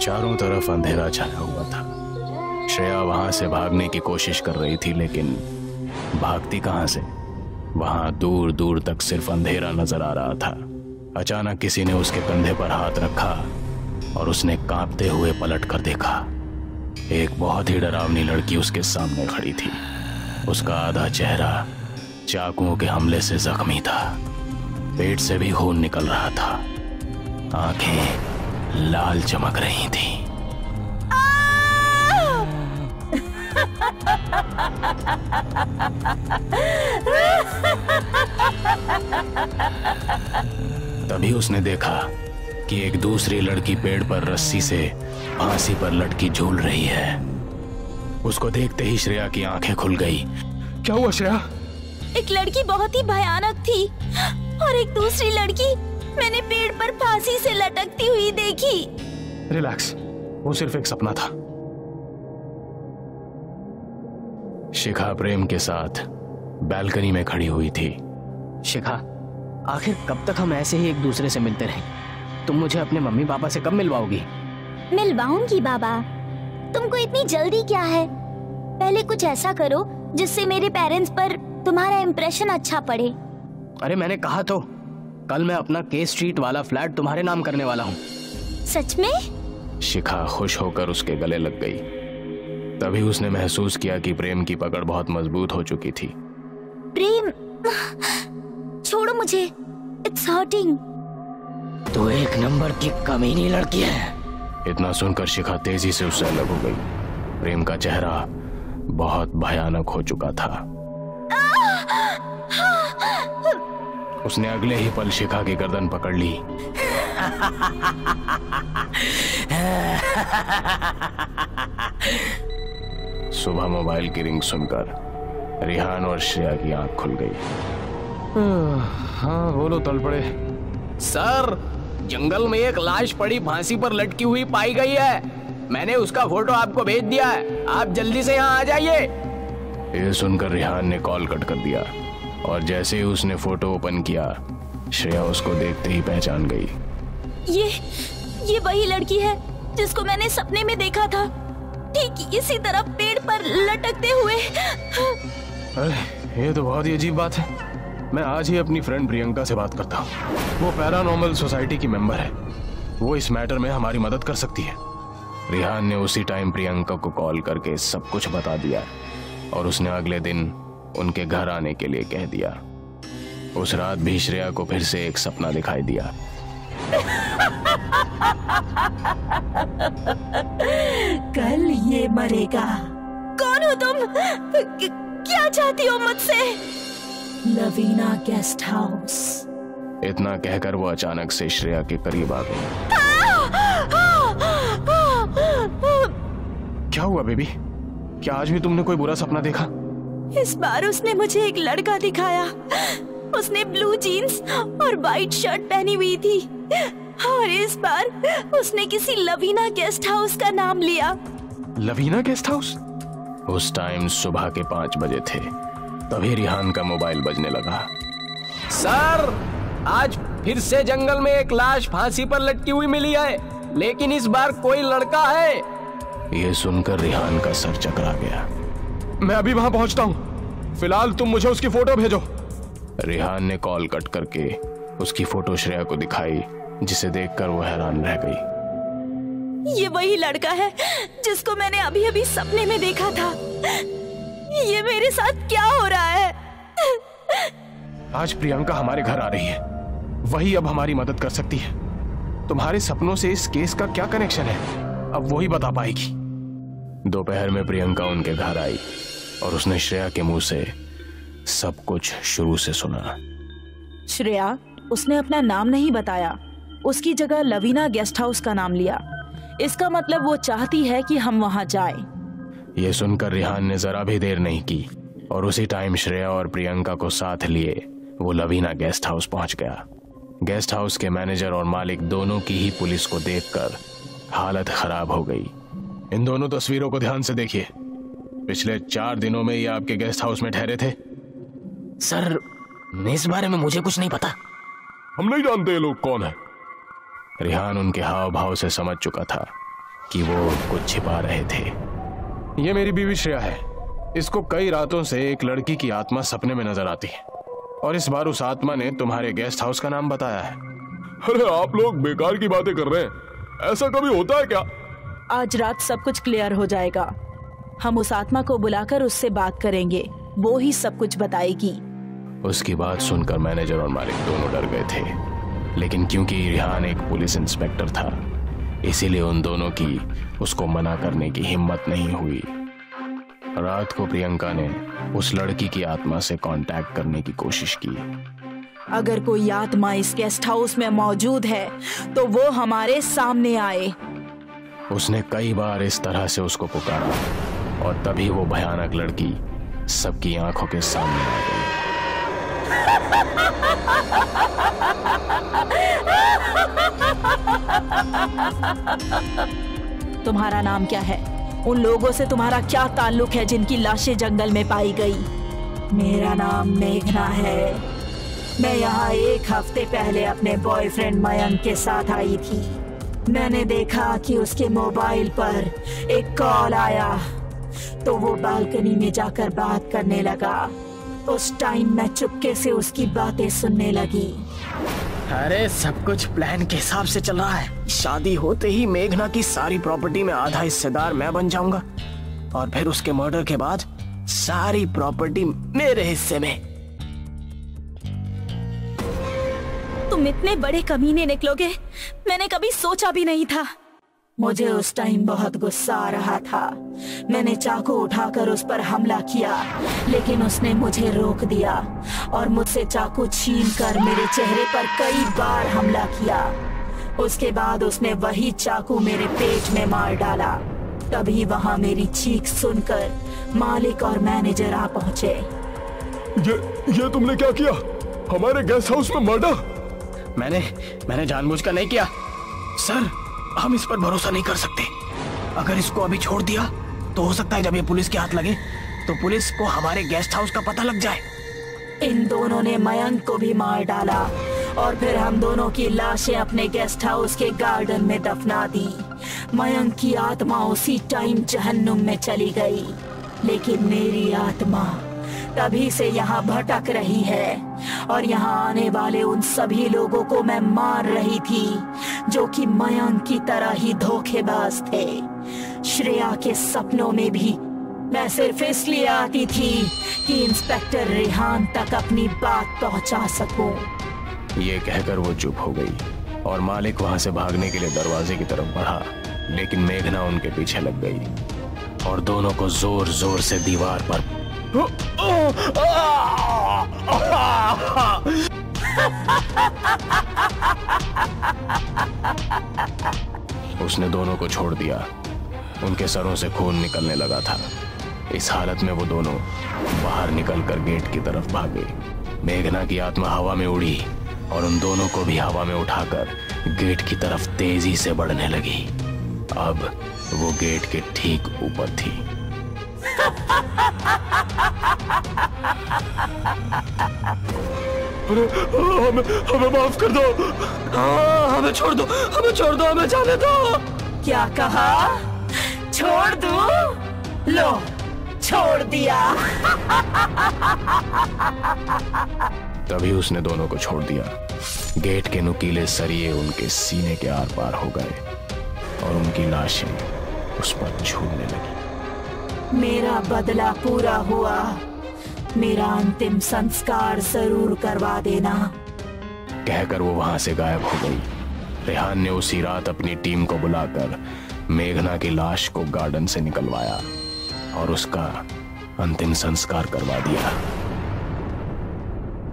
चारों तरफ अंधेरा छाया हुआ था। श्रेया वहां से भागने की कोशिश कर रही थी, लेकिन भागती कहां से? वहां दूर दूर तक सिर्फ अंधेरा नजर आ रहा था। अचानक किसी ने उसके कंधे पर हाथ रखा और उसने कांपते हुए पलट कर देखा। एक बहुत ही डरावनी लड़की उसके सामने खड़ी थी। उसका आधा चेहरा चाकुओं के हमले से जख्मी था, पेट से भी खून निकल रहा था, आंखें लाल चमक रही थी। तभी उसने देखा कि एक दूसरी लड़की पेड़ पर रस्सी से फांसी पर लटकी झूल रही है। उसको देखते ही श्रेया की आंखें खुल गई। क्या हुआ श्रेया? एक लड़की बहुत ही भयानक थी और एक दूसरी लड़की मैंने पेड़ पर फांसी से लटकती हुई देखी। रिलैक्स, वो सिर्फ एक सपना था। शिखा प्रेम के साथ बैल्कनी में खड़ी हुई थी। शिखा, आखिर कब तक हम ऐसे ही एक दूसरे से मिलते रहें? तुम मुझे अपने मम्मी पापा से कब मिलवाओगी? मिलवाऊंगी बाबा, तुमको इतनी जल्दी क्या है? पहले कुछ ऐसा करो जिससे मेरे पेरेंट्स पर तुम्हारा इम्प्रेशन अच्छा पड़े। अरे मैंने कहा तो, कल मैं अपना के स्ट्रीट वाला फ्लैट तुम्हारे नाम करने वाला हूँ। सच में? शिखा खुश होकर उसके गले लग गई। तभी उसने महसूस किया कि प्रेम की पकड़ बहुत मजबूत हो चुकी थी। प्रेम, छोड़ो मुझे, इट्स हर्टिंग। तो एक नंबर की कमीनी लड़की है। इतना सुनकर शिखा तेजी से उससे अलग हो गई। प्रेम का चेहरा बहुत भयानक हो चुका था। उसने अगले ही पल शिखा की गर्दन पकड़ ली। सुबह मोबाइल की रिंग सुनकर रिहान और श्रेया की आंख खुल गई। हाँ बोलो तलपड़े। सर, जंगल में एक लाश पड़ी फांसी पर लटकी हुई पाई गई है। मैंने उसका फोटो आपको भेज दिया है, आप जल्दी से यहाँ आ जाइए। ये सुनकर रिहान ने कॉल कट कर दिया और जैसे ही उसने फोटो ओपन किया, श्रेया उसको देखते ही पहचान गई। ये वही लड़की है जिसको मैंने सपने में देखा था, ठीक इसी तरह पेड़ पर लटकते हुए। अरे ये तो बहुत ही अजीब बात है। मैं आज ही अपनी फ्रेंड प्रियंका से बात करता हूँ। वो पैरानॉर्मल सोसाइटी की मेंबर है, वो इस मैटर में हमारी मदद कर सकती है। रिहान ने उसी टाइम प्रियंका को कॉल करके सब कुछ बता दिया और उसने अगले दिन उनके घर आने के लिए कह दिया। उस रात भी श्रेया को फिर से एक सपना दिखाई दिया। कल ये मरेगा। कौन हो तुम? क्या चाहती हो मुझसे? Lavina guest house. इतना कहकर वो अचानक से श्रेया के करीब आ गई। क्या हुआ बेबी? क्या आज भी तुमने कोई बुरा सपना देखा? इस बार उसने मुझे एक लड़का दिखाया। उसने ब्लू जीन्स और वाइट शर्ट पहनी हुई थी और इस बार उसने किसी लवीना गेस्ट हाउस का नाम लिया। Lavina guest house? उस टाइम सुबह के 5 बजे थे। तभी रिहान का मोबाइल बजने लगा। सर, आज फिर से जंगल में एक लाश फांसी पर लटकी हुई मिली है, लेकिन इस बार कोई लड़का है। ये सुनकर रिहान का सर चकरा गया। मैं अभी वहां पहुंचता हूं, फिलहाल तुम मुझे उसकी फोटो भेजो। रिहान ने कॉल कट करके उसकी फोटो श्रेया को दिखाई, जिसे देखकर वो हैरान रह गई। ये वही लड़का है जिसको मैंने अभी अभी सपने में देखा था। ये मेरे साथ क्या हो रहा है? आज प्रियंका हमारे घर आ रही है, वही अब हमारी मदद कर सकती है। तुम्हारे सपनों से इस केस का क्या कनेक्शन है, अब वही बता पाएगी। दोपहर में प्रियंका उनके घर आई और उसने श्रेया के मुंह से सब कुछ शुरू से सुना। श्रेया, उसने अपना नाम नहीं बताया, उसकी जगह लवीना गेस्ट हाउस का नाम लिया। इसका मतलब वो चाहती है कि हम वहां जाएं। ये सुनकर रिहान ने जरा भी देर नहीं की और उसी टाइम श्रेया और प्रियंका को साथ लिए वो लवीना गेस्ट हाउस पहुंच गया। गेस्ट हाउस के मैनेजर और मालिक दोनों की ही पुलिस को देखकर हालत खराब हो गई। इन दोनों तस्वीरों को ध्यान से देखिए। पिछले 4 दिनों में ये आपके गेस्ट हाउस में ठहरे थे। सर, इस बारे में मुझे कुछ नहीं पता। हम नहीं जानते ये लोग कौन है। रिहान उनके हाव भाव से समझ चुका था कि वो कुछ छिपा रहे थे। ये मेरी बीवी श्रेया है। इसको कई रातों से एक लड़की की आत्मा सपने में नजर आती है और इस बार उस आत्मा ने तुम्हारे गेस्ट हाउस का नाम बताया है। अरे आप लोग बेकार की बातें कर रहे हैं, ऐसा कभी होता है क्या? आज रात सब कुछ क्लियर हो जाएगा। हम उस आत्मा को बुलाकर उससे बात करेंगे, वो ही सब कुछ बताएगी। उसकी बात सुनकर मैनेजर और मालिक दोनों डर गए थे, लेकिन क्योंकि रिहान एक पुलिस इंस्पेक्टर था इसीलिए उन दोनों की उसको मना करने की हिम्मत नहीं हुई। रात को प्रियंका ने उस लड़की की आत्मा से कांटेक्ट करने की कोशिश की। अगर कोई आत्मा इस गेस्ट हाउस में मौजूद है तो वो हमारे सामने आए। उसने कई बार इस तरह से उसको पुकारा और तभी वो भयानक लड़की सबकी आंखों के सामने आ गई। तुम्हारा नाम क्या है? उन लोगों से तुम्हारा क्या ताल्लुक है जिनकी लाशें जंगल में पाई गई? मेरा नाम मेघना है। मैं यहाँ 1 हफ्ते पहले अपने बॉयफ्रेंड मयंक के साथ आई थी। मैंने देखा कि उसके मोबाइल पर एक कॉल आया तो वो बालकनी में जाकर बात करने लगा। उस टाइम मैं चुपके से उसकी बातें सुनने लगी। अरे सब कुछ प्लान के हिसाब से चल रहा है। शादी होते ही मेघना की सारी प्रॉपर्टी में आधा हिस्सेदार मैं बन जाऊंगा और फिर उसके मर्डर के बाद सारी प्रॉपर्टी मेरे हिस्से में। तुम इतने बड़े कमीने निकलोगे, मैंने कभी सोचा भी नहीं था। मुझे उस टाइम बहुत गुस्सा आ रहा था। मैंने चाकू उठाकर उस पर हमला किया, लेकिन उसने मुझे रोक दिया और मुझसे चाकू छीनकर मेरे चेहरे पर कई बार हमला किया। उसके बाद उसने वही चाकू मेरे पेट में मार डाला। तभी वहां मेरी चीख सुनकर मालिक और मैनेजर आ पहुंचे। ये तुमने क्या किया? हमारे गेस्ट हाउस में मर्डर? मैंने जानबूझकर नहीं किया सर। हम इस पर भरोसा नहीं कर सकते। अगर इसको अभी छोड़ दिया तो हो सकता है जब ये पुलिस के हाथ लगे तो पुलिस को हमारे गेस्ट हाउस का पता लग जाए। इन दोनों ने मयंक को भी मार डाला और फिर हम दोनों की लाशें अपने गेस्ट हाउस के गार्डन में दफना दी। मयंक की आत्मा उसी टाइम जहन्नुम में चली गई, लेकिन मेरी आत्मा तभी से यहाँ भटक रही है और यहाँ आने वाले उन सभी लोगों को मैं मार रही थी जो कि मयंक की तरह ही धोखेबाज थे। श्रेया के सपनों में भी मैं सिर्फ इसलिए आती थी कि इंस्पेक्टर रिहान तक अपनी बात पहुंचा सकूं। ये कहकर वो चुप हो गई और मालिक वहां से भागने के लिए दरवाजे की तरफ बढ़ा, लेकिन मेघना उनके पीछे लग गई और दोनों को जोर जोर से दीवार पर उसने दोनों को छोड़ दिया। उनके सरों से खून निकलने लगा था। इस हालत में वो दोनों बाहर निकलकर गेट की तरफ भागे। मेघना की आत्मा हवा में उड़ी और उन दोनों को भी हवा में उठाकर गेट की तरफ तेजी से बढ़ने लगी। अब वो गेट के ठीक ऊपर थी। हमें माफ कर दो। हमें छोड़ दो, हमें जाने दो। क्या कहा? छोड़ दो? लो, छोड़ दिया। तभी उसने दोनों को छोड़ दिया। गेट के नुकीले सरिये उनके सीने के आर पार हो गए और उनकी लाशें उस पर झूलने लगी। मेरा बदला पूरा हुआ। मेरा अंतिम संस्कार जरूर करवा देना। कहकर वो वहां से गायब हो गई। रेहान ने उसी रात अपनी टीम को बुलाकर मेघना की लाश को गार्डन से निकलवाया और उसका अंतिम संस्कार करवा दिया।